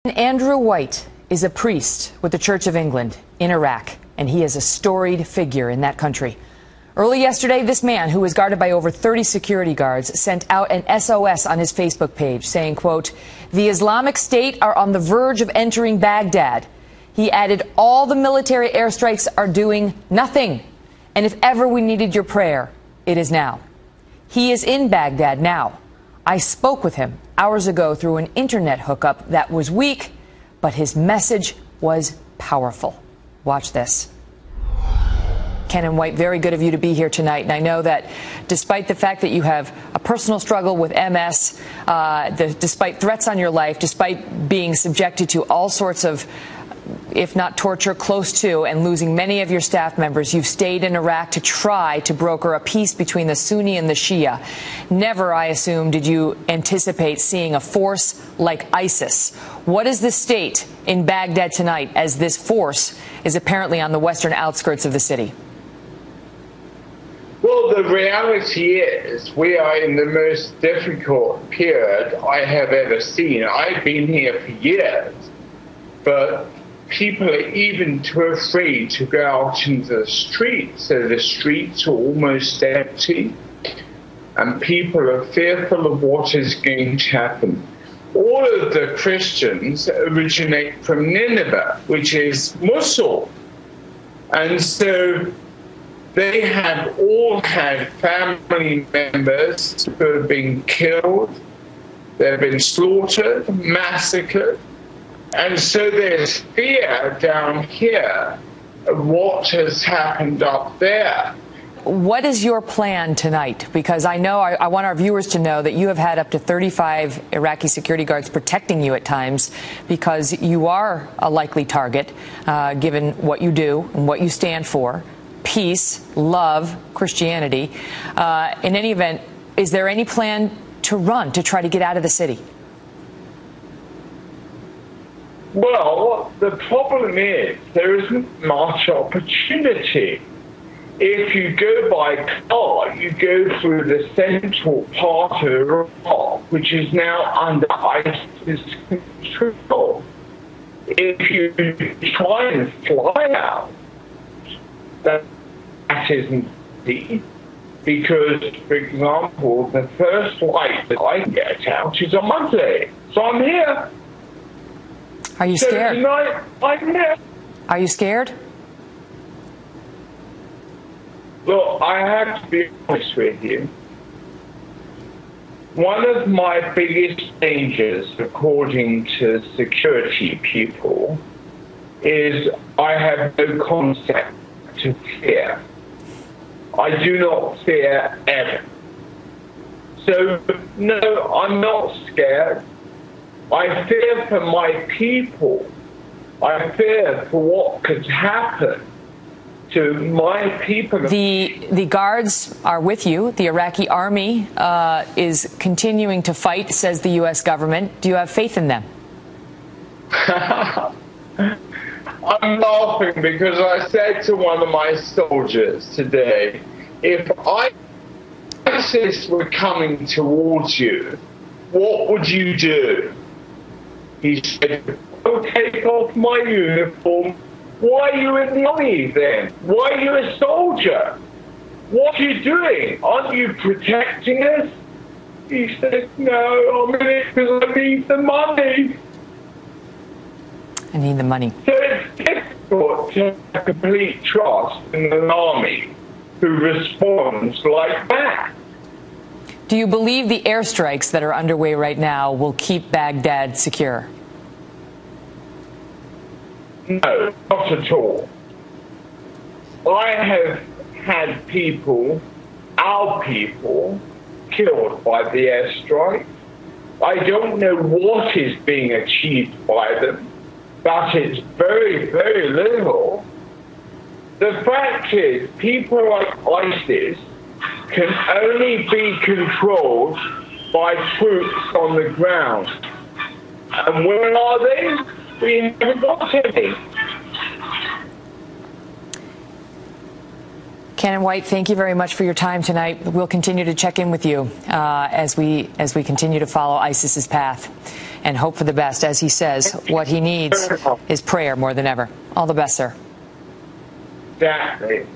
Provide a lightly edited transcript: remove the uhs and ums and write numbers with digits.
Andrew White is a priest with the Church of England in Iraq, and he is a storied figure in that country. Early yesterday, this man, who was guarded by over 30 security guards, sent out an SOS on his Facebook page saying, quote, "The Islamic State are on the verge of entering Baghdad." He added, "All the military airstrikes are doing nothing. And if ever we needed your prayer, it is now." He is in Baghdad now. I spoke with him hours ago through an internet hookup that was weak, but his message was powerful. Watch this. Canon White, very good of you to be here tonight. And I know that despite the fact that you have a personal struggle with MS, despite threats on your life, despite being subjected to all sorts of, if not torture, close to, and losing many of your staff members, you've stayed in Iraq to try to broker a peace between the Sunni and the Shia. Never, I assume, did you anticipate seeing a force like ISIS. What is the state in Baghdad tonight as this force is apparently on the western outskirts of the city? Well, the reality is we are in the most difficult period I have ever seen. I've been here for years, but people are even too afraid to go out into the streets. So the streets are almost empty, and people are fearful of what is going to happen. All of the Christians originate from Nineveh, which is Mosul. And so they have all had family members who have been killed, they've been slaughtered, massacred. And so there's fear down here of what has happened up there. What is your plan tonight? Because I know I want our viewers to know that you have had up to 35 Iraqi security guards protecting you at times because you are a likely target, given what you do and what you stand for. Peace, love, Christianity. In any event, is there any plan to run, to try to get out of the city? Well, the problem is there isn't much opportunity. If you go by car, you go through the central part of Iraq, which is now under ISIS control. If you try and fly out, that isn't easy, because, for example, the first flight that I get out is on Monday, so I'm here. Are you scared? So tonight, I'm here. Are you scared? Look, I have to be honest with you. One of my biggest dangers, according to security people, is I have no concept of fear. I do not fear ever. So, no, I'm not scared. I fear for my people. I fear for what could happen to my people. The guards are with you. The Iraqi army is continuing to fight, says the U.S. government. Do you have faith in them? I'm laughing because I said to one of my soldiers today, if ISIS were coming towards you, what would you do? He said, "I'll take off my uniform. Why are you in the army then? Why are you a soldier? What are you doing? Aren't you protecting us?" He said, "No, I'm in it because I need the money." I need the money. So it's difficult to have complete trust in an army who responds like that. Do you believe the airstrikes that are underway right now will keep Baghdad secure? No, not at all. I have had people, our people, killed by the airstrike. I don't know what is being achieved by them, but it's very, very little. The fact is, people like ISIS can only be controlled by troops on the ground. And where are they? We haven't got any. Canon White, thank you very much for your time tonight. We'll continue to check in with you as we continue to follow ISIS's path. and hope for the best. As he says, what he needs is prayer more than ever. All the best, sir. Exactly.